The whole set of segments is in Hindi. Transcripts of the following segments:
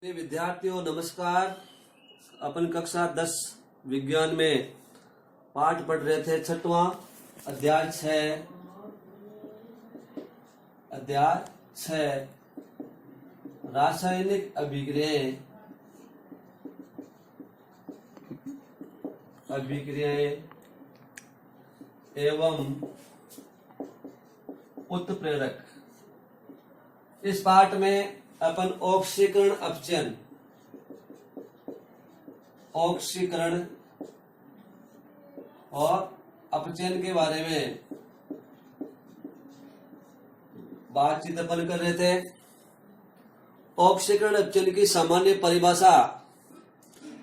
विद्यार्थियों नमस्कार। अपन कक्षा 10 विज्ञान में पाठ पढ़ रहे थे। छठवां अध्याय 6 रासायनिक अभिक्रियाएं एवं उत्प्रेरक। इस पाठ में अपन ऑक्सीकरण और अपचयन के बारे में बातचीत अपन कर रहे थे। ऑक्सीकरण अपचयन की सामान्य परिभाषा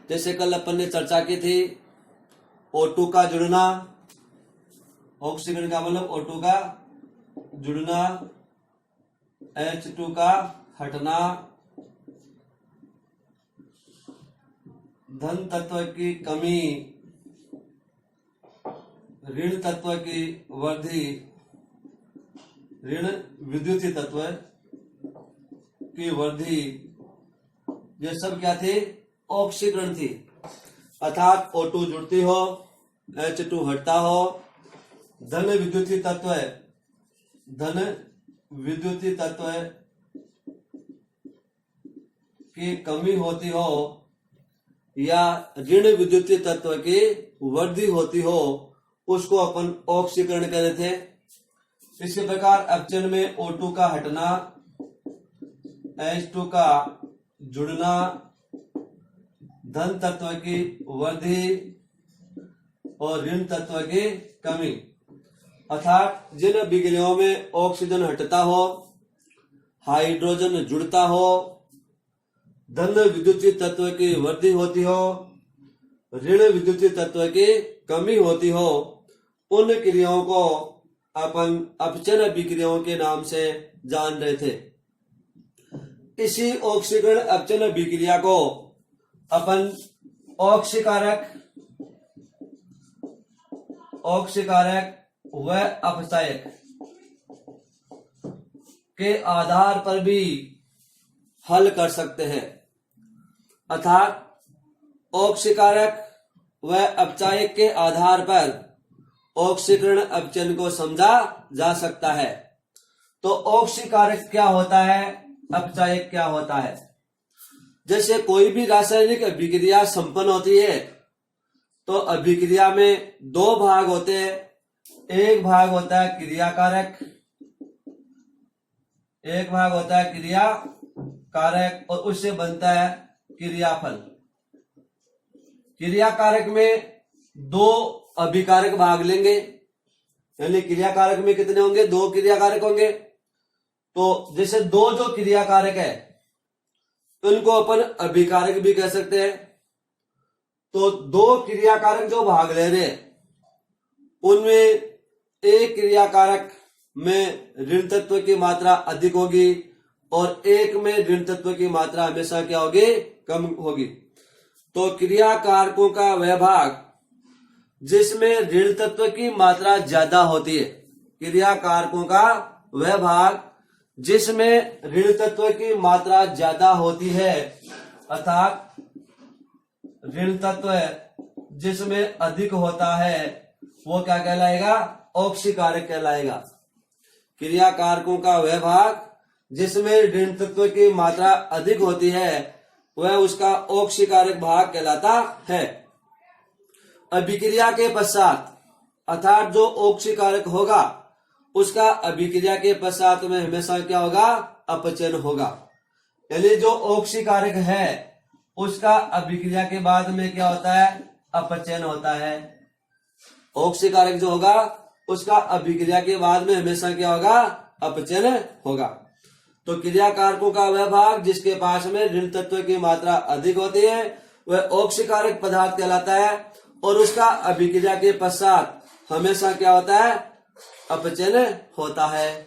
जैसे कल अपन ने चर्चा की थी। O2 का जुड़ना, ऑक्सीकरण का मतलब O2 का जुड़ना, H2 का हटना, धन तत्व की कमी, ऋण तत्व की वृद्धि, ऋण विद्युतीय तत्व की वृद्धि, ये सब क्या थे? ऑक्सीकरण थी। अर्थात O2 जुड़ती हो, H2 हटता हो, धन विद्युतीय तत्व की कमी होती हो या ऋण विद्युतीय तत्व की वृद्धि होती हो, उसको अपन ऑक्सीकरण कह रहे थे। इसी प्रकार अपचयन में O2 का हटना, H2 का जुड़ना, धन तत्व की वृद्धि और ऋण तत्व की कमी, अर्थात जिन अभिक्रियाओं में ऑक्सीजन हटता हो, हाइड्रोजन जुड़ता हो, धन विद्युतीय तत्व की वृद्धि होती हो, ऋण विद्युतीय तत्व की कमी होती हो, उन क्रियाओं को अपन अपचयन अभिक्रियाओं के नाम से जान रहे थे। इसी ऑक्सीकरण अपचयन अभिक्रिया को अपन ऑक्सीकारक व अपचायक के आधार पर भी हल कर सकते हैं। अर्थात ऑक्सीकारक व अपचायक के आधार पर ऑक्सीकरण अपचयन को समझा जा सकता है। तो ऑक्सीकारक क्या होता है, अपचायक क्या होता है? जैसे कोई भी रासायनिक अभिक्रिया संपन्न होती है तो अभिक्रिया में दो भाग होते हैं। एक भाग होता है क्रियाकारक, एक भाग होता है क्रियाकारक और उससे बनता है क्रियाफल। क्रियाकारक में दो अभिकारक भाग लेंगे, यानी क्रियाकारक में कितने होंगे? दो क्रियाकारक होंगे। तो जैसे दो जो क्रियाकारक है उनको अपन अभिकारक भी कह सकते हैं। तो दो क्रियाकारक जो भाग ले रहे उनमें एक क्रियाकारक में ऋण तत्व की मात्रा अधिक होगी और एक में ऋण तत्व की मात्रा हमेशा क्या होगी? कम होगी। तो क्रियाकारकों का वह भाग जिसमें ऋण तत्व की मात्रा ज्यादा होती है, क्रियाकारकों का वह भाग जिसमें ऋण तत्व की मात्रा ज्यादा होती है, अर्थात ऋण तत्व जिसमें अधिक होता है वो क्या कहलाएगा? ऑक्सीकारक कहलाएगा। क्रियाकारकों का वह भाग जिसमें ऋण तत्व की मात्रा अधिक होती है वह उसका ऑक्सीकारक भाग कहलाता है। अभिक्रिया के पश्चात अर्थात जो ऑक्सीकारक होगा उसका अभिक्रिया के पश्चात में हमेशा क्या होगा? अपचयन होगा। यानी जो ऑक्सीकारक है उसका अभिक्रिया के बाद में क्या होता है? अपचयन होता है। ऑक्सीकारक जो होगा उसका अभिक्रिया के बाद में हमेशा क्या होगा? अपचयन होगा। तो क्रियाकारकों का वह भाग जिसके पास में ऋण तत्व की मात्रा अधिक होती है वह ऑक्सीकारक पदार्थ कहलाता है और उसका अभिक्रिया के पश्चात हमेशा क्या होता है? अपचयन होता है।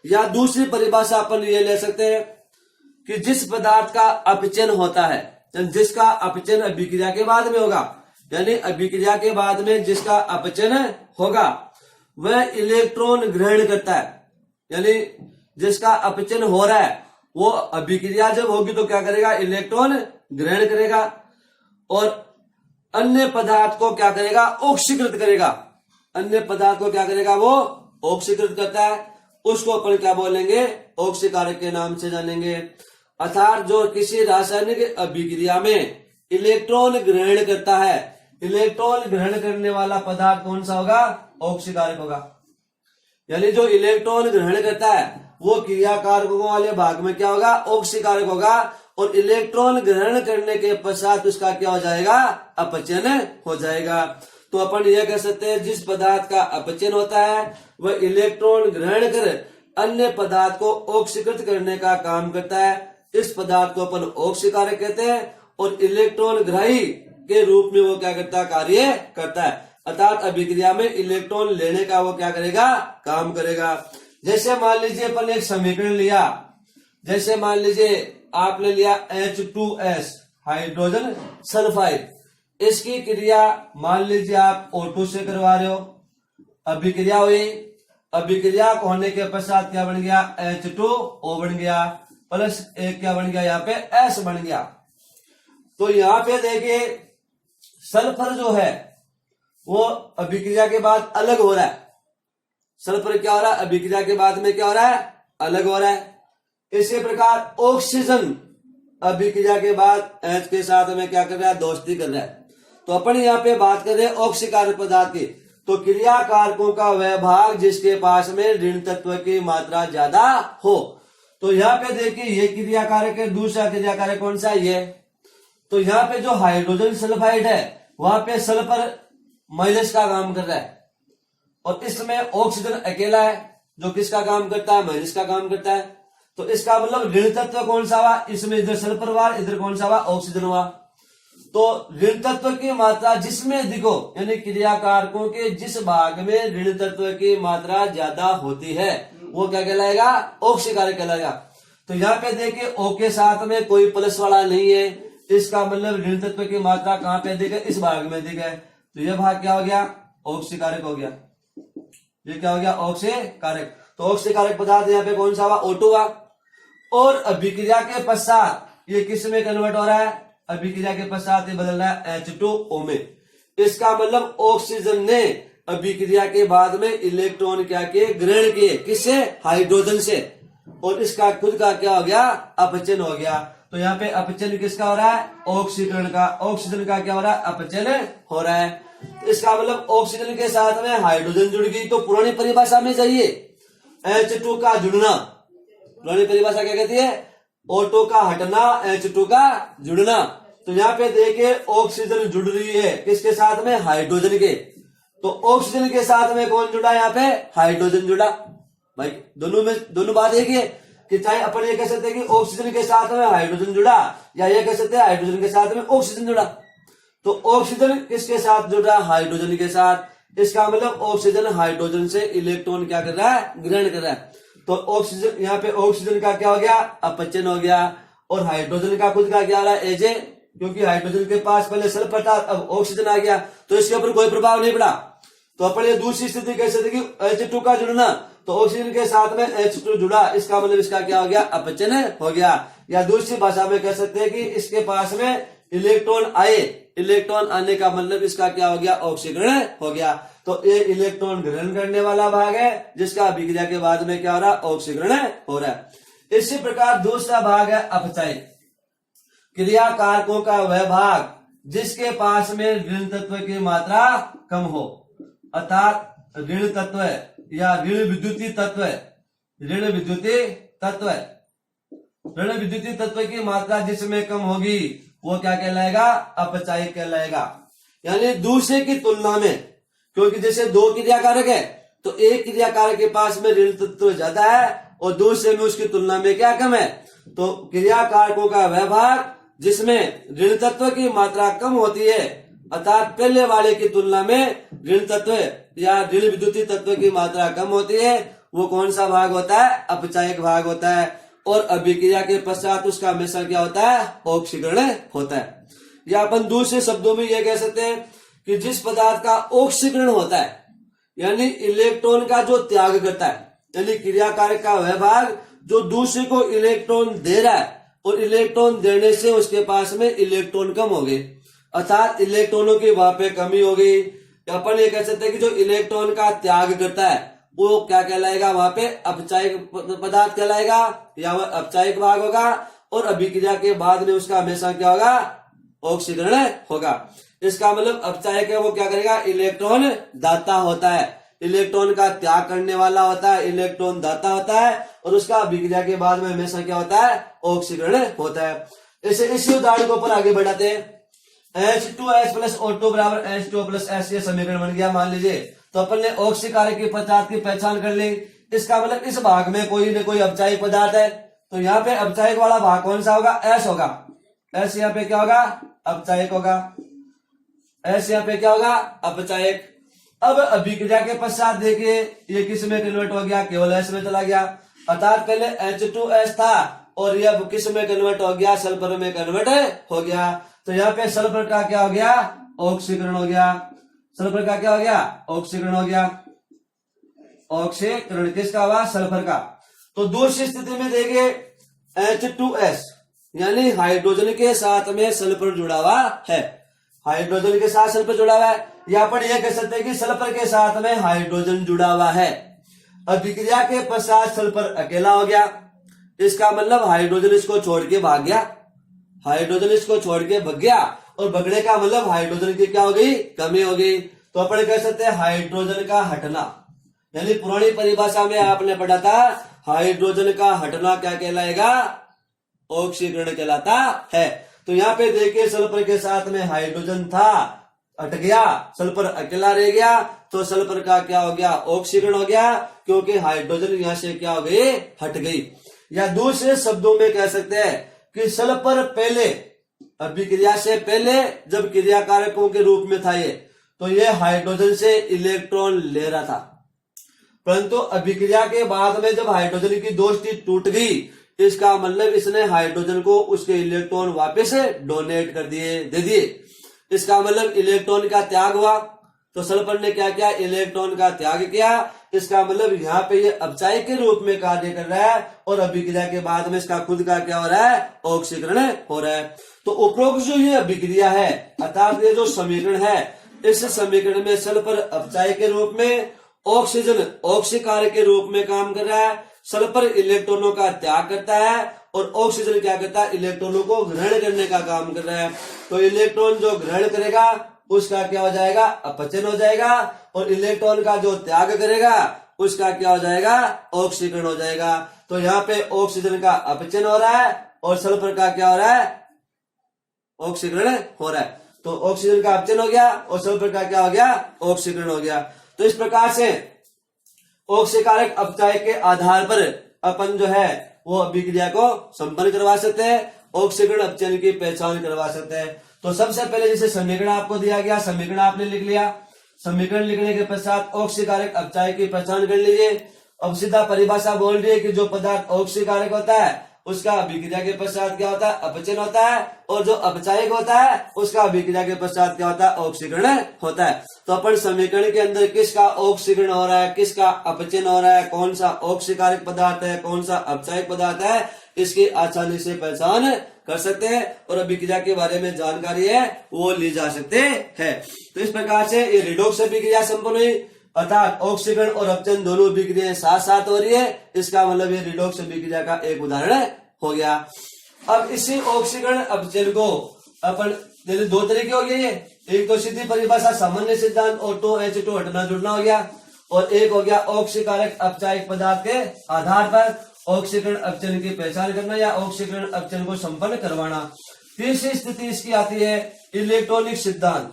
या दूसरी परिभाषा अपन ये ले सकते हैं कि जिस पदार्थ का अपचयन होता है, जिसका अपचयन अभिक्रिया के बाद में होगा, यानी अभिक्रिया के बाद में जिसका अपचयन होगा वह इलेक्ट्रॉन ग्रहण करता है, यानी जिसका अपचयन हो रहा है वो अभिक्रिया जब होगी तो क्या करेगा, इलेक्ट्रॉन ग्रहण करेगा और अन्य पदार्थ को क्या करेगा, ऑक्सीकृत करेगा। अन्य पदार्थ को क्या करेगा, वो ऑक्सीकृत करता है, उसको अपन क्या बोलेंगे, ऑक्सीकारक के नाम से जानेंगे। अर्थात जो किसी रासायनिक अभिक्रिया में इलेक्ट्रॉन ग्रहण करता है, इलेक्ट्रॉन ग्रहण करने वाला पदार्थ कौन सा होगा, ऑक्सीकारक होगा। यानी जो इलेक्ट्रॉन ग्रहण करता है वो क्रियाकारकों वाले भाग में क्या होगा, ऑक्सीकारक होगा, और इलेक्ट्रॉन ग्रहण करने के पश्चात उसका क्या हो जाएगा, अपचयन हो जाएगा। तो अपन यह कह सकते हैं जिस पदार्थ का अपचयन होता है वह इलेक्ट्रॉन ग्रहण कर अन्य पदार्थ को ऑक्सीकृत करने का काम करता है। इस पदार्थ को अपन ऑक्सीकारक कहते हैं और इलेक्ट्रॉन ग्राही के रूप में वो क्या करता है, कार्य करता है। अर्थात अभिक्रिया में इलेक्ट्रॉन लेने का वो क्या करेगा, काम करेगा। जैसे मान लीजिए अपन एक समीकरण लिया, जैसे मान लीजिए आपने लिया H2S हाइड्रोजन सल्फाइड, इसकी क्रिया मान लीजिए आप O2 से करवा रहे हो, अभिक्रिया हुई, अभिक्रिया होने के पश्चात क्या बन गया, H2O बन गया, प्लस एक क्या बन गया, यहाँ पे S बन गया। तो यहाँ पे देखिए सल्फर जो है वो अभिक्रिया के बाद अलग हो रहा है। सल्फर क्या हो रहा है, अभिक्रिया के बाद में क्या हो रहा है, अलग हो रहा है। इसी प्रकार ऑक्सीजन अभिक्रिया के बाद H के साथ में क्या कर रहा है, दोस्ती कर रहा है। तो अपन यहाँ पे बात कर रहे हैं ऑक्सीकारक पदार्थ की। तो क्रियाकारकों का वह भाग जिसके पास में ऋण तत्व की मात्रा ज्यादा हो। तो यहाँ पे देखिए ये क्रियाकारक है, दूसरा क्रियाकारक कौन सा है, ये। तो यहाँ पे जो हाइड्रोजन सल्फाइड है वहां पे सल्फर माइनस का काम कर रहा है और इसमें ऑक्सीजन अकेला है जो किसका काम करता है, माइनस का काम करता है। तो इसका मतलब ऋण तत्व कौन सा हुआ, इसमें इधर सल्फर हुआ, इधर कौन सा हुआ, ऑक्सीजन हुआ। तो ऋण तत्व की मात्रा जिसमें अधिक हो, यानी क्रियाकारकों के जिस भाग में ऋण तत्व की मात्रा ज्यादा होती है वो क्या कहलाएगा, ऑक्सीकारक कहलाएगा। तो यहाँ पे देखिए O के साथ में कोई प्लस वाला नहीं है, इसका मतलब ऋण तत्व की मात्रा कहाँ पे अधिक है, इस भाग में अधिक है। तो यह भाग क्या हो गया, ऑक्सीकारक हो गया। ये क्या हो गया, ऑक्सीकारक। तो ऑक्सीकारक पदार्थ यहाँ पे कौन सा हुआ, O2 हुआ। और अभिक्रिया के पश्चात ये किस में कन्वर्ट हो रहा है, अभिक्रिया के पश्चात ये बदल रहा है H2O में। इसका मतलब ऑक्सीजन ने अभिक्रिया के बाद में इलेक्ट्रॉन क्या किए, ग्रहण किए, किससे, हाइड्रोजन से, और इसका खुद का क्या हो गया, अपचयन हो गया। तो यहाँ पे अपचयन किसका हो रहा है, ऑक्सीकरण का, ऑक्सीजन का क्या हो रहा है, अपचयन हो रहा है। इसका मतलब ऑक्सीजन के साथ में हाइड्रोजन जुड़ गई। तो पुरानी परिभाषा में चाहिए H2 का जुड़ना, पुरानी परिभाषा क्या कहती है, O2 का हटना, H2 का जुड़ना। तो यहाँ पे देखिए ऑक्सीजन जुड़ रही है किसके साथ में, हाइड्रोजन के। तो ऑक्सीजन के साथ में कौन जुड़ा, यहाँ पे हाइड्रोजन जुड़ा। भाई दोनों बात एक ही है कि चाहे अपन ये कह सकते हैं कि ऑक्सीजन के साथ में हाइड्रोजन जुड़ा, या ये कह सकते हैं हाइड्रोजन के साथ में ऑक्सीजन जुड़ा। तो ऑक्सीजन किसके साथ जुड़ रहा है, हाइड्रोजन के साथ। इसका मतलब ऑक्सीजन हाइड्रोजन से इलेक्ट्रॉन क्या कर रहा है, ग्रहण कर रहा है। तो ऑक्सीजन, यहाँ पे ऑक्सीजन का क्या हो गया, अपचयन हो गया, और हाइड्रोजन का खुद का क्या हो रहा है, एजे, क्योंकि हाइड्रोजन के पास पहले सल्फर था, अब ऑक्सीजन आ गया, तो इसके ऊपर कोई प्रभाव नहीं पड़ा। तो अपन ये दूसरी स्थिति कह सकते कि H2 का जुड़ना, तो ऑक्सीजन के साथ में H2 जुड़ा, इसका मतलब इसका क्या हो गया, अपचयन हो गया। या दूसरी भाषा में कह सकते हैं कि इसके पास में इलेक्ट्रॉन आए, इलेक्ट्रॉन आने का मतलब इसका क्या हो गया, ऑक्सीकरण हो गया। तो ये इलेक्ट्रॉन ग्रहण करने वाला भाग है जिसका अभिक्रिया के बाद में क्या हो रहा है, ऑक्सीकरण हो रहा है। इसी प्रकार दूसरा भाग है अपचय। क्रियाकारकों का वह भाग जिसके पास में ऋण तत्व की मात्रा कम हो, अर्थात ऋण तत्व या ऋण विद्युतीय तत्व, ऋण विद्युतीय तत्व, ऋण विद्युतीय तत्व की मात्रा जिसमें कम होगी वो क्या कहलाएगा, अपचय कहलाएगा। यानी दूसरे की तुलना में, क्योंकि जैसे दो क्रियाकारक है तो एक क्रियाकारक के पास में ऋण तत्व ज्यादा है और दूसरे में उसकी तुलना में क्या कम है। तो क्रियाकारकों का वह भाग जिसमें ऋण तत्व की मात्रा कम होती है, अर्थात पहले वाले की तुलना में ऋण तत्व या ऋण विद्युतीय तत्व की मात्रा कम होती है, वो कौन सा भाग होता है, अपचयक भाग होता है। और अभिक्रिया के पश्चात उसका मिश्रण क्या होता है, ऑक्सीकरण होता है। या अपन दूसरे शब्दों में यह कह सकते हैं कि जिस पदार्थ का ऑक्सीकरण होता है, यानी इलेक्ट्रॉन का जो त्याग करता है, यानी क्रियाकारक का वह भाग जो दूसरे को इलेक्ट्रॉन दे रहा है और इलेक्ट्रॉन देने से उसके पास में इलेक्ट्रॉन कम हो गए, अर्थात इलेक्ट्रॉनों की वहां पे कमी हो गई। अपन ये कह सकते हैं कि जो इलेक्ट्रॉन का त्याग करता है वो क्या कहलाएगा, वहां पे अपचायक पदार्थ कहलाएगा या वह अपचायक भाग होगा, और अभिक्रिया के बाद में उसका हमेशा क्या होगा, ऑक्सीकरण होगा। इसका मतलब अपचायक है वो क्या करेगा, इलेक्ट्रॉन दाता होता है, इलेक्ट्रॉन का त्याग करने वाला होता है, इलेक्ट्रॉन दाता होता है, और उसका अभिक्रिया के बाद में हमेशा क्या होता है, ऑक्सीकरण होता है। इसे इसी उदाहरण के ऊपर आगे बढ़ाते हैं। H2S प्लस O2 बराबर H2O प्लस S, ये समीकरण बन गया। मान लीजिए तो अपन ने ऑक्सीकारक के पदार्थ की पहचान कर ली। इसका मतलब इस भाग में कोई न कोई अपचायक पदार्थ है, तो यहाँ पे अपचायक वाला भाग कौन सा होगा, S होगा। S यहाँ पे क्या होगा, अपचायक होगा। S यहाँ पे क्या होगा, अपचायक। अब अभिक्रिया के पश्चात देखिए ये किस में कन्वर्ट हो गया, केवल S में चला गया, अर्थात पहले H2S था और ये अब किस में कन्वर्ट हो गया, सल्फर में कन्वर्ट हो गया। तो यहाँ पे सल्फर का क्या हो गया, ऑक्सीकरण हो गया। सल्फर का क्या हो गया, ऑक्सीकरण हो गया। ऑक्सीकरण किसका हुआ, सल्फर का। तो दूसरी स्थिति में देखिए H2S यानी हाइड्रोजन के साथ में सल्फर जुड़ा हुआ है, हाइड्रोजन के साथ सल्फर जुड़ा हुआ है। यहाँ पर यह कह सकते हैं कि सल्फर के साथ में हाइड्रोजन जुड़ा हुआ है। अभिक्रिया के पश्चात सल्फर अकेला हो गया, इसका मतलब हाइड्रोजन इसको छोड़ के भाग गया, हाइड्रोजन इसको छोड़ के भाग गया, और भगने का मतलब हाइड्रोजन की क्या हो गई, कमी हो गई। तो अपन कह सकते हैं हाइड्रोजन का हटना, यानी पुरानी परिभाषा में आपने पढ़ा था हाइड्रोजन का हटना क्या कहलाएगा, ऑक्सीकरण कहलाता है। तो यहाँ पे देखिए सल्फर के साथ में हाइड्रोजन था, हट गया, सल्फर अकेला रह गया, तो सल्फर का क्या हो गया, ऑक्सीकरण हो गया, क्योंकि हाइड्रोजन यहां से क्या हो गई, हट गई। या दूसरे शब्दों में कह सकते हैं कि सल्फर पहले अभिक्रिया से पहले जब क्रिया कारकों के रूप में था ये, तो ये हाइड्रोजन से इलेक्ट्रॉन ले रहा था, परंतु अभिक्रिया के बाद में जब हाइड्रोजन की दोस्ती टूट गई, इसका मतलब इसने हाइड्रोजन को उसके इलेक्ट्रॉन वापस डोनेट कर दिए, दे दिए। इसका मतलब इलेक्ट्रॉन का त्याग हुआ, तो सल्फर ने क्या किया, इलेक्ट्रॉन का त्याग किया। इसका मतलब यहाँ पे ये अपचायक के रूप में कार्य कर रहा है, और अभिक्रिया के बाद में इसका खुद का क्या हो रहा है, ऑक्सीकरण हो रहा है। तो उपरोक्त जो ये अभिक्रिया है, अर्थात ये जो समीकरण है, इस समीकरण में सल्फर अपचायक के रूप में, ऑक्सीजन ऑक्सीकारक के रूप में काम कर रहा है। सल्फर इलेक्ट्रॉनों का त्याग करता है और ऑक्सीजन क्या करता है, इलेक्ट्रॉनों को ग्रहण करने का काम कर रहा है। तो इलेक्ट्रॉन जो ग्रहण करेगा उसका क्या हो जाएगा, अपचन हो जाएगा, और इलेक्ट्रॉन का जो त्याग करेगा उसका क्या हो जाएगा, ऑक्सीकरण हो जाएगा। तो यहाँ पे ऑक्सीजन का अपचन हो रहा है और सल्फर का क्या हो रहा है, ऑक्सीकरण हो रहा है। तो ऑक्सीजन का अपचन हो गया और सल्फर का क्या हो गया, ऑक्सीकरण हो गया। तो इस प्रकार से ऑक्सीकारक अपचायक के आधार पर अपन जो है वो अभिक्रिया को संपन्न करवा सकते हैं, ऑक्सीकरण अपचयन की पहचान करवा सकते हैं। तो सबसे पहले जैसे समीकरण आपको दिया गया, समीकरण आपने लिख लिया, समीकरण लिखने के पश्चात ऑक्सीकारक अपचायक की पहचान कर लीजिए। अब सीधा परिभाषा बोल रही है कि जो पदार्थ ऑक्सीकारक होता है उसका अभिक्रिया के पश्चात क्या होता है, अपचयन होता है, और जो अपचायक होता है उसका अभिक्रिया के पश्चात क्या होता है, ऑक्सीकरण होता है। तो अपन समीकरण के अंदर किसका ऑक्सीकरण हो रहा है, किसका अपचयन हो रहा है, कौन सा ऑक्सीकारक पदार्थ है, कौन सा अपचायक पदार्थ है, इसकी आसानी से पहचान कर सकते हैं, और अभिक्रिया के बारे में जानकारी है वो ली जा सकते हैं। तो इस प्रकार से ये रिडॉक्स अभिक्रिया संपन्न हुई, अर्थात ऑक्सीकरण और अपचयन दोनों अभिक्रियाएं साथ साथ हो रही है। इसका मतलब ये रिडॉक्स अभिक्रिया का एक उदाहरण हो गया। अब इसी ऑक्सीकरण अपचयन को अपन दो तरीके हो गए, एक तो सीधी परिभाषा सामान्य सिद्धांत O2H2 हटना जुड़ना हो गया, और एक हो गया ऑक्सीकारक अपचायक पदार्थ के आधार पर ऑक्सीकरण अपचयन की पहचान करना या ऑक्सीकरण अपचयन को संपन्न करवाना। तीसरी स्थिति इसकी आती है इलेक्ट्रॉनिक सिद्धांत।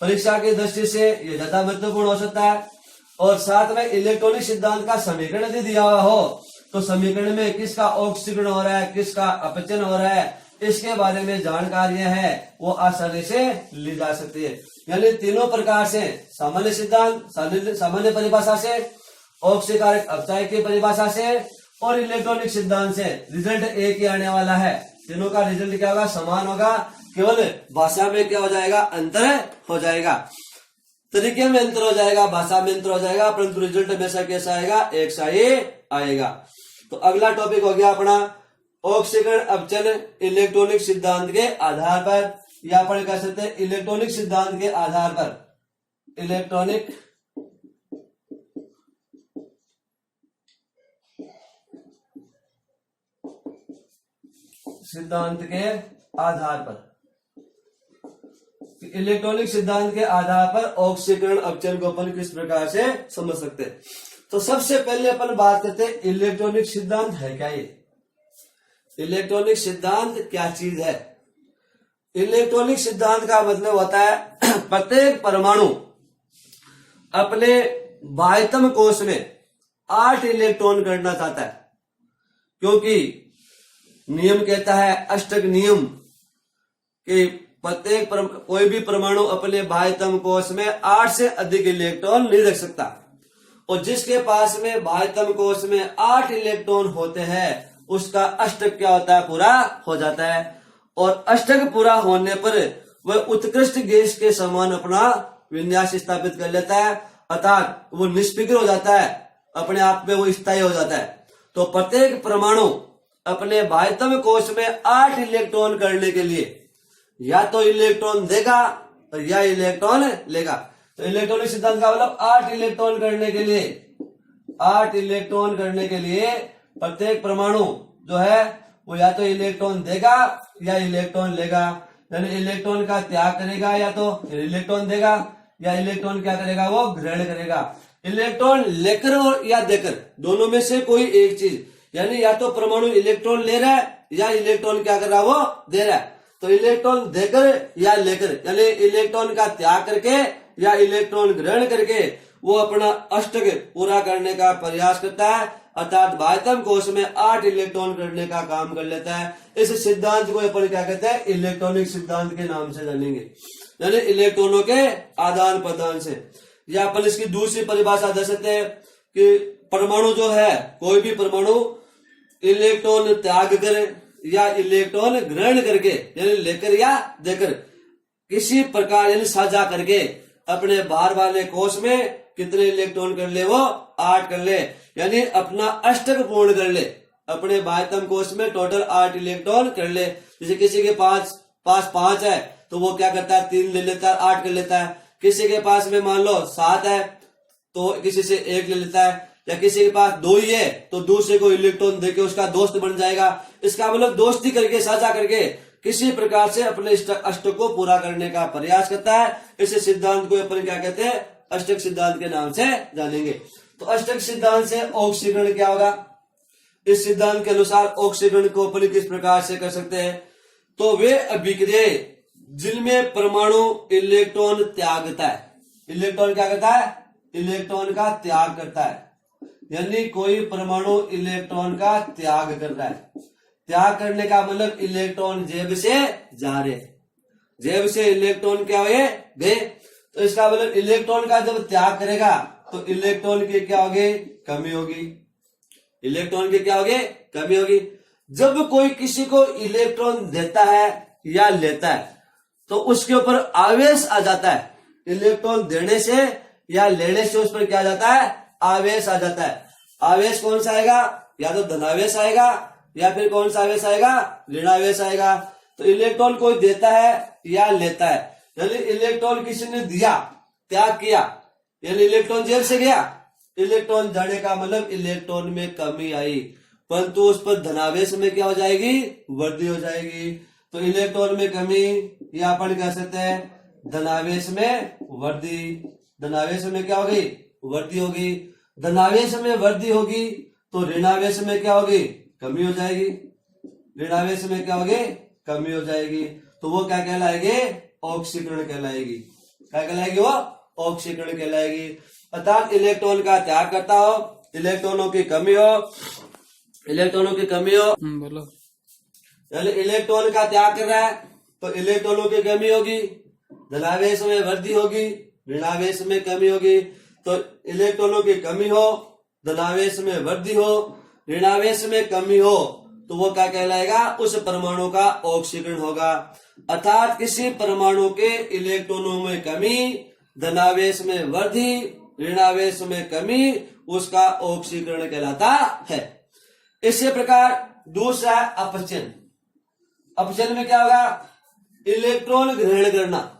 परीक्षा की दृष्टि से ये ज्यादा महत्वपूर्ण हो सकता है, और साथ में इलेक्ट्रॉनिक सिद्धांत का समीकरण यदि दिया हुआ हो तो समीकरण में किसका ऑक्सीकरण हो रहा है, किसका अपचयन हो रहा है, इसके बारे में जानकारी है वो आसानी से ली जा सकती है। यानी तीनों प्रकार से सामान्य सिद्धांत, सामान्य परिभाषा से, ऑक्सीकारक अपचायक की परिभाषा से, और इलेक्ट्रॉनिक सिद्धांत से रिजल्ट एक ही आने वाला है। तीनों का रिजल्ट क्या होगा, समान होगा, केवल भाषा में क्या हो जाएगा, अंतर हो जाएगा, तरीके में अंतर हो जाएगा, भाषा में अंतर हो जाएगा, परंतु रिजल्ट हमेशा कैसा आएगा, एक सा ही आएगा। तो अगला टॉपिक हो गया अपना ऑक्सीकरण अवचल इलेक्ट्रॉनिक सिद्धांत के आधार पर, या अपन कह सकते हैं इलेक्ट्रॉनिक सिद्धांत के आधार पर, इलेक्ट्रॉनिक सिद्धांत के आधार पर, इलेक्ट्रॉनिक सिद्धांत के आधार पर ऑक्सीकरण अवचल को अपन किस प्रकार से समझ सकते हैं। तो सबसे पहले अपन बात करते हैं इलेक्ट्रॉनिक सिद्धांत है क्या। ये इलेक्ट्रॉनिक सिद्धांत क्या चीज है। इलेक्ट्रॉनिक सिद्धांत का मतलब होता है प्रत्येक परमाणु अपने बाह्यतम कोश में 8 इलेक्ट्रॉन करना चाहता है, क्योंकि नियम कहता है, अष्टक नियम, कि प्रत्येक कोई भी परमाणु अपने बाह्यतम कोश में 8 से अधिक इलेक्ट्रॉन नहीं रख सकता। और जिसके पास में बाह्यतम कोश में 8 इलेक्ट्रॉन होते हैं उसका अष्टक क्या होता है, पूरा हो जाता है। और अष्टक पूरा होने पर वह उत्कृष्ट गैस के समान अपना विन्यास स्थापित कर लेता है, अर्थात वो निष्क्रिय हो जाता है, अपने आप में वो स्थायी हो जाता है। तो प्रत्येक परमाणु अपने बाह्यतम कोश में 8 इलेक्ट्रॉन करने के लिए या तो इलेक्ट्रॉन देगा और या इलेक्ट्रॉन लेगा। तो इलेक्ट्रॉनिक सिद्धांत का मतलब 8 इलेक्ट्रॉन करने के लिए, 8 इलेक्ट्रॉन करने के लिए प्रत्येक परमाणु जो है वो या तो इलेक्ट्रॉन देगा या इलेक्ट्रॉन लेगा। यानी इलेक्ट्रॉन का त्याग करेगा या तो इलेक्ट्रॉन देगा, या इलेक्ट्रॉन क्या करेगा, वो ग्रहण करेगा। इलेक्ट्रॉन लेकर और या देकर, दोनों में से कोई एक चीज, यानी या तो परमाणु इलेक्ट्रॉन ले रहा है या इलेक्ट्रॉन क्या कर रहा है, वो दे रहा है। तो इलेक्ट्रॉन देकर या लेकर, यानी इलेक्ट्रॉन का त्याग करके या इलेक्ट्रॉन ग्रहण करके वो अपना अष्टक पूरा करने का प्रयास करता है, अर्थात बाह्यतम कोश में 8 इलेक्ट्रॉन करने का काम कर लेता है। इस सिद्धांत को अपन क्या कहते हैं, इलेक्ट्रॉनिक सिद्धांत के नाम से जानेंगे, यानी इलेक्ट्रॉनों के आदान प्रदान से। या अपन इसकी दूसरी परिभाषा दे सकते हैं कि परमाणु जो है, कोई भी परमाणु इलेक्ट्रॉन त्याग करे या इलेक्ट्रॉन ग्रहण करके, यानी लेकर या देकर, किसी प्रकार यानी साझा करके अपने बाहर वाले कोश में कितने इलेक्ट्रॉन कर ले, वो 8 कर ले, यानी अपना अष्टक पूर्ण कर ले। अपने बाह्यतम कोश में टोटल 8 इलेक्ट्रॉन कर ले। जैसे किसी के पास 5 है तो वो क्या करता है, 3 ले लेता है, 8 कर लेता है। किसी के पास में मान लो 7 है तो किसी से 1 ले लेता है, या किसी के पास 2 ही है तो दूसरे को इलेक्ट्रॉन देके उसका दोस्त बन जाएगा। इसका मतलब दोस्ती करके, साझा करके किसी प्रकार से अपने अष्टक को पूरा करने का प्रयास करता है। इस सिद्धांत को अपन क्या कहते हैं, अष्टक सिद्धांत के नाम से जानेंगे। तो अष्टक सिद्धांत से ऑक्सीकरण क्या होगा। इस सिद्धांत के अनुसार ऑक्सीकरण को अपन किस प्रकार से कर सकते हैं, तो वे अभिक्रिया जिनमें परमाणु इलेक्ट्रॉन त्यागता है। इलेक्ट्रॉन क्या करता है, इलेक्ट्रॉन का त्याग करता है, यानी कोई परमाणु इलेक्ट्रॉन का त्याग कर रहा है। त्याग करने का मतलब इलेक्ट्रॉन जेब से जा रहे, जेब से इलेक्ट्रॉन क्या हुए, गए। तो इसका मतलब इलेक्ट्रॉन का जब त्याग करेगा तो इलेक्ट्रॉन की क्या होगी, कमी होगी। इलेक्ट्रॉन की क्या होगी, कमी होगी। जब कोई किसी को इलेक्ट्रॉन देता है या लेता है तो उसके ऊपर आवेश आ जाता है। इलेक्ट्रॉन देने से या लेने से उस पर क्या आ जाता है, आवेश आ जाता है। आवेश कौन सा आएगा, या तो धनावेश आएगा या फिर कौन सा आवेश आएगा, ऋणावेश आएगा। तो इलेक्ट्रॉन कोई देता है या लेता है, यानी इलेक्ट्रॉन किसी ने दिया, त्याग किया, यानी इलेक्ट्रॉन जेल से गया। इलेक्ट्रॉन जाने का मतलब इलेक्ट्रॉन में कमी आई, परंतु उस पर धनावेश में क्या हो जाएगी, वृद्धि हो जाएगी। तो इलेक्ट्रॉन में कमी या अपन कह सकते हैं धनावेश में वृद्धि। धनावेश में क्या होगी, वृद्धि होगी। धनावेश में वृद्धि होगी तो ऋणावेश में क्या होगी, कमी हो जाएगी। ऋणावेश में क्या होगी, कमी हो जाएगी। तो वो क्या कहलाएगी, ऑक्सीकरण कहलाएगी। क्या कहलाएगी, वो ऑक्सीकरण कहलाएगी। अर्थात इलेक्ट्रॉन का त्याग करता हो, इलेक्ट्रॉनों की कमी हो, इलेक्ट्रॉनों की कमी हो, बोलो, यानी इलेक्ट्रॉन का त्याग कर रहा है तो इलेक्ट्रॉनों की कमी होगी, धनावेश में वृद्धि होगी, ऋणावेश में कमी होगी। तो इलेक्ट्रॉनों की कमी हो, धनावेश में वृद्धि हो, ऋणावेश में कमी हो, तो वो क्या कहलाएगा, उस परमाणु का ऑक्सीकरण होगा। अर्थात किसी परमाणु के इलेक्ट्रॉनों में कमी, धनावेश में वृद्धि, ऋणावेश में कमी, उसका ऑक्सीकरण कहलाता है। इसी प्रकार दूसरा है अपचयन। अपचयन में क्या होगा, इलेक्ट्रॉन ग्रहण करना।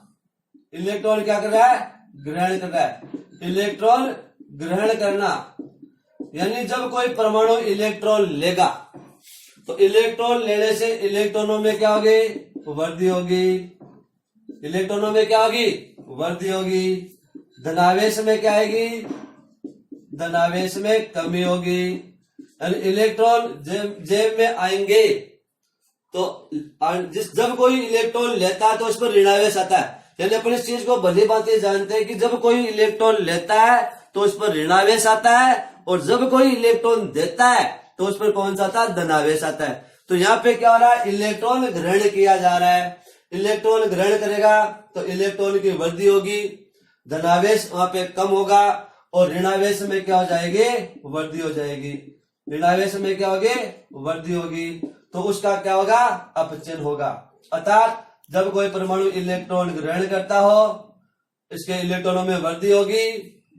इलेक्ट्रॉन क्या कर रहा है, ग्रहण कर रहा है। इलेक्ट्रॉन ग्रहण करना यानी जब कोई परमाणु इलेक्ट्रॉन लेगा तो इलेक्ट्रॉन लेने से इलेक्ट्रॉनों में क्या होगी, वृद्धि होगी। इलेक्ट्रॉनों में क्या होगी, वृद्धि होगी। धनावेश में क्या आएगी, धनावेश में कमी होगी। यानी इलेक्ट्रॉन जेब में आएंगे तो जब कोई इलेक्ट्रॉन लेता है तो उस पर ऋणावेश आता है। यानी अपन इस चीज को भली भांति जानते हैं कि जब कोई इलेक्ट्रॉन लेता है तो उस पर ऋणावेश आता है, और जब कोई इलेक्ट्रॉन देता है तो उस पर कौन सा आता है, धनावेश आता है। तो यहाँ पे क्या हो रहा है, इलेक्ट्रॉन ग्रहण किया जा रहा है। इलेक्ट्रॉन ग्रहण करेगा तो इलेक्ट्रॉन की वृद्धि होगी, धनावेश वहां पे कम होगा, और ऋणावेश में क्या हो जाएगी, वृद्धि हो जाएगी। ऋणावेश में क्या होगी, वृद्धि होगी। तो उसका क्या होगा, अपचयन होगा। अर्थात जब कोई परमाणु इलेक्ट्रॉन ग्रहण करता हो, इसके इलेक्ट्रॉनों में वृद्धि होगी,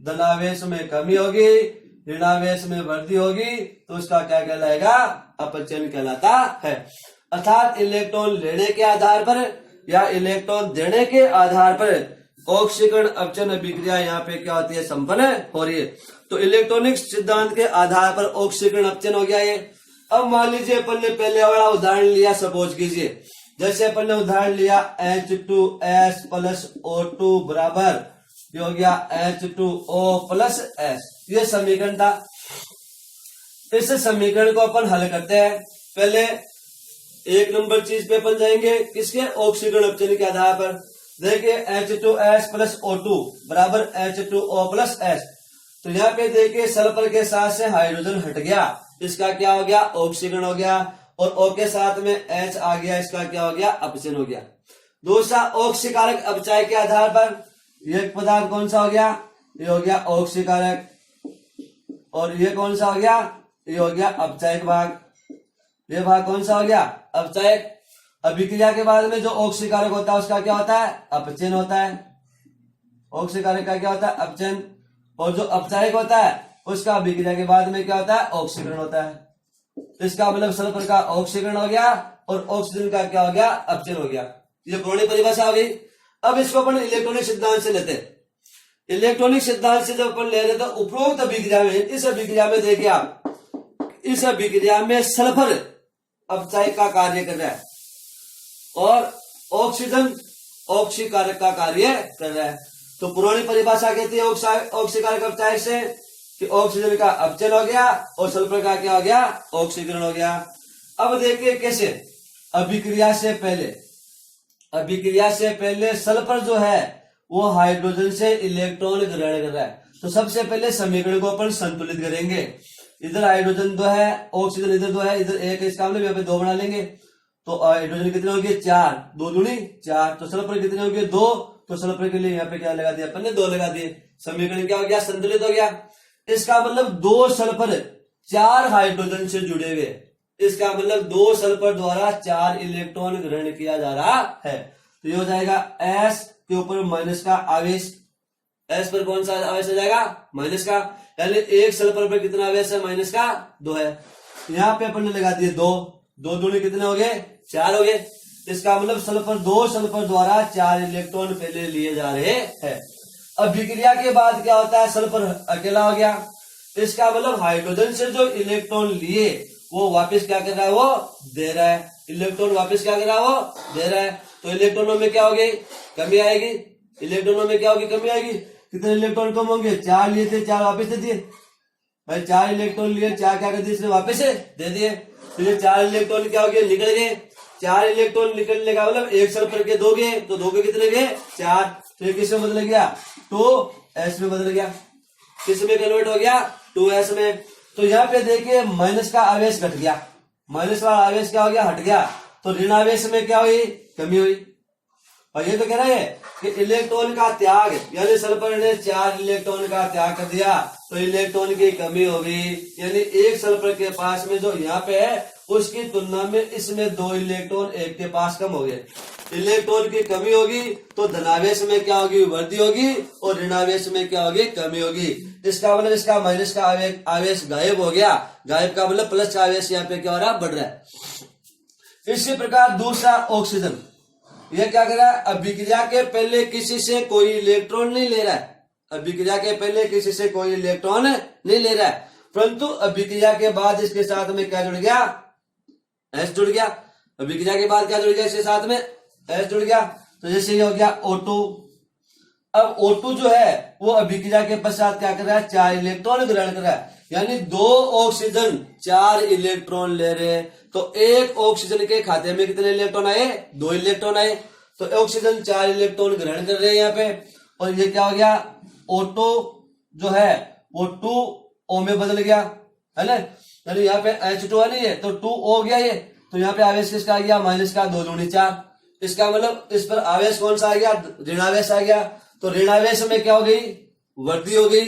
धनावेश में कमी होगी, ऋणावेश में वृद्धि होगी, तो उसका क्या कहलाएगा, अपचयन कहलाता है। अर्थात इलेक्ट्रॉन लेने के आधार पर या इलेक्ट्रॉन देने के आधार पर ऑक्सीकरण अपचयन अभिक्रिया यहाँ पे क्या होती है, संपन्न हो रही है। तो इलेक्ट्रॉनिक सिद्धांत के आधार पर ऑक्सीकरण अपचयन हो गया ये। अब मान लीजिए अपन ने पहले वाला उदाहरण लिया, सपोज कीजिए जैसे अपन ने उदाहरण लिया H2S प्लस O2 बराबर ये हो गया H2O प्लस S, ये समीकरण था। इस समीकरण को अपन हल करते हैं। पहले एक नंबर चीज पे अपन जाएंगे किसके, ऑक्सीकरण अपचयन के आधार पर। देखिए H2S प्लस O2 बराबर H2O प्लस S। तो यहाँ पे देखिए सल्फर के साथ से हाइड्रोजन हट गया, इसका क्या हो गया, ऑक्सीकरण हो गया, और O के साथ में H आ गया, इसका क्या हो गया, अपचयन हो गया। दूसरा ऑक्सीकारक अपचायक के आधार पर एक पदार्थ कौन सा हो गया, ये हो गया ऑक्सीकारक, और ये कौन सा हो गया, ये हो गया अपचायक भाग। ये भाग कौन सा हो गया, अपचायक। अभिक्रिया के बाद में जो ऑक्सीकारक होता है उसका क्या होता है, अपचयन होता है। ऑक्सीकारक का क्या होता है, अपचयन, और जो अपचायक होता है उसका अभिक्रिया के बाद में क्या होता है, ऑक्सीकरण होता है। इसका मतलब सल्फर का ऑक्सीकरण हो गया और ऑक्सीजन का क्या हो गया, अपचयन हो गया। ये पुरानी परिभाषा हो गई। अब इसको अपन इलेक्ट्रॉनिक सिद्धांत से लेते हैं। इलेक्ट्रॉनिक सिद्धांत से जब अपन ले रहे तो उपरोक्त अभिक्रिया में, इस अभिक्रिया में देखिए आप, इस अभिक्रिया में सल्फर अपचायक का कार्य कर रहा है और ऑक्सीजन ऑक्सीकारक का कार्य कर रहा है। तो पुरानी परिभाषा कहती है ऑक्सीकारक अपचायक से कि ऑक्सीजन का अपचयन हो गया और सल्फर का क्या हो गया, ऑक्सीकरण हो गया। अब देखिए कैसे, अभिक्रिया से पहले सल्फर जो है वो हाइड्रोजन से इलेक्ट्रॉन ग्रहण कर रहा है। तो सबसे पहले समीकरण को अपन संतुलित करेंगे। इधर हाइड्रोजन 2 है, ऑक्सीजन इधर 2 है, इधर 1 है, इस काम में यहाँ पे 2 बना लेंगे। तो हाइड्रोजन कितने हो गए, 4, 2 दूनी 4। तो सल्फर कितने हो गए, 2। तो सल्फर के लिए यहाँ पे क्या लगा दिया अपन ने, 2 लगा दिए। समीकरण क्या हो गया, संतुलित हो गया। इसका मतलब 2 सल्फर 4 हाइड्रोजन से जुड़े हुए, इसका मतलब 2 सल्फर द्वारा 4 इलेक्ट्रॉन ग्रहण किया जा रहा है। तो ये हो जाएगा S के ऊपर माइनस का आवेश, S पर कौन सा आवेश आ जाएगा, माइनस का। यानी 1 सल्फर पर कितना आवेश है, माइनस का 2 है। यहाँ पे अपन ने लगा दिए 2, 2 दूनी कितने हो गए, 4 हो गए। इसका मतलब सल्फर 2 सल्फर द्वारा 4 इलेक्ट्रॉन पहले लिए जा रहे हैं। अभिक्रिया के बाद क्या होता है, सल्फर अकेला हो गया। इसका मतलब हाइड्रोजन से जो इलेक्ट्रॉन लिए वो वापस क्या कर रहा है, वो दे रहा है। इलेक्ट्रॉन वापस क्या कर रहा है, वो दे रहा है। तो इलेक्ट्रॉनों में क्या होगी, कमी आएगी। इलेक्ट्रॉनों में क्या होगी, कमी आएगी। कितने इलेक्ट्रॉन कम होंगे, 4 लिए थे, 4 वापस दे दिए भाई। 4 इलेक्ट्रॉन लिए, 4 क्या कर दिए, इसने वापस दे दिए। तो ये 4 इलेक्ट्रॉन क्या हो गए, निकल गए। 4 इलेक्ट्रॉन निकलने का मतलब 1 सल्फर के 2 गए, तो 2 के कितने गए, 4। तो ये किसमें बदल गया, 2s में बदल गया। किसमें कन्वर्ट हो गया, 2s में। तो यहाँ पे देखिए माइनस का आवेश घट गया, माइनस वाला आवेश क्या हो गया, हट गया। तो ऋण आवेश में क्या हुई, कमी हुई। और ये तो कह रहा है कि इलेक्ट्रॉन का त्याग, यानी सल्फर ने 4 इलेक्ट्रॉन का त्याग कर दिया तो इलेक्ट्रॉन की कमी हो गई। यानी 1 सल्फर के पास में जो यहाँ पे है उसकी तुलना में इसमें 2 इलेक्ट्रॉन एक के पास कम हो गए। इलेक्ट्रॉन की कमी होगी तो धनावेश में क्या होगी, वृद्धि होगी, और ऋणावेश में क्या होगी, कमी होगी। इसका मतलब इसका माइनस का आवेश गायब हो गया, गायब का मतलब प्लस का आवेश यहाँ पे क्या हो रहा है, बढ़ रहा है। इसी प्रकार दूसरा ऑक्सीजन, यह क्या कर रहा है, अभिक्रिया के पहले किसी से कोई इलेक्ट्रॉन नहीं ले रहा है, अभिक्रिया के पहले किसी से कोई इलेक्ट्रॉन नहीं ले रहा है, परंतु अभिक्रिया के बाद इसके साथ में क्या जुड़ गया, एस जुड़ गया। अभिक्रिया के बाद क्या जुड़ गया, इसके साथ में एस जुड़ गया। तो जैसे ये हो गया O2। अब O2 जो है वो अभिक्रिया के पश्चात क्या कर रहा है, 4 इलेक्ट्रॉन ग्रहण कर रहा है, यानी 2 ऑक्सीजन 4 इलेक्ट्रॉन ले रहे हैं। तो एक ऑक्सीजन के खाते में कितने इलेक्ट्रॉन आए, 2 इलेक्ट्रॉन आए। तो ऑक्सीजन 4 इलेक्ट्रॉन ग्रहण कर रहे हैं यहाँ पे, और ये क्या हो गया, O2 जो है वो 2O में बदल गया, है ना, यानी यहाँ पे H2 है नहीं है तो 2O हो गया ये। तो यहाँ पे आवेश किसका आ गया, माइनस का, 2 दूनी 4। इसका मतलब इस पर आवेश कौन सा आ गया, ऋणावेश आ गया। तो ऋणावेश में क्या हो गई, वृद्धि हो गई।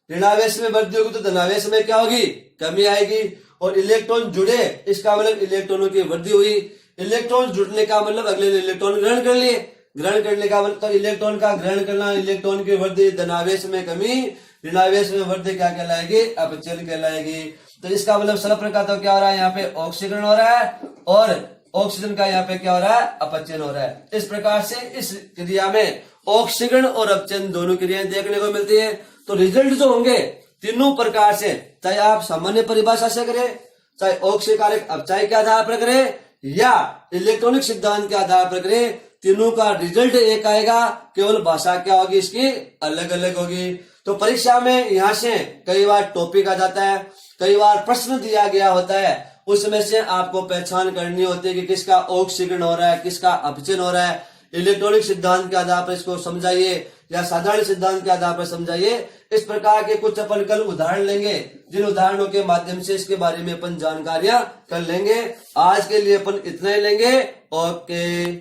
ऋणावेश में वृद्धि होगी तो धनावेश में क्या होगी, कमी आएगी। और इलेक्ट्रॉन जुड़े, इसका मतलब इलेक्ट्रॉनों की वृद्धि हुई। इलेक्ट्रॉन जुड़ने का मतलब अगले ने इलेक्ट्रॉन ग्रहण कर लिए, ग्रहण करने का मतलब, तो इलेक्ट्रॉन का ग्रहण करना, इलेक्ट्रॉन की वृद्धि, धनावेश में कमी, ऋणावेश में वृद्धि क्या कहलाएगी, अपचयन कहलाएगी। तो इसका मतलब सल्फर का तो क्या हो रहा है, यहाँ पे ऑक्सीकरण हो रहा है, और ऑक्सीजन का यहाँ पे क्या हो रहा है, अपचयन हो रहा है। इस प्रकार से इस क्रिया में ऑक्सीकरण और अपचयन दोनों क्रियाएं देखने को मिलती है। तो रिजल्ट जो होंगे तीनों प्रकार से, चाहे आप सामान्य परिभाषा से करें, चाहे ऑक्सीकारक अपचय के आधार पर करें, या इलेक्ट्रॉनिक सिद्धांत के आधार पर करें, तीनों का रिजल्ट एक आएगा, केवल भाषा क्या होगी इसकी अलग अलग होगी। तो परीक्षा में यहाँ से कई बार टॉपिक आ जाता है, कई बार प्रश्न दिया गया होता है, उसमें से आपको पहचान करनी होती है कि किसका ऑक्सीकरण हो रहा है, किसका अपचयन हो रहा है। इलेक्ट्रॉनिक सिद्धांत के आधार पर इसको समझाइए या साधारण सिद्धांत के आधार पर समझाइए। इस प्रकार के कुछ अपन कल उदाहरण लेंगे, जिन उदाहरणों के माध्यम से इसके बारे में अपन जानकारियां कर लेंगे। आज के लिए अपन इतना ही लेंगे। ओके।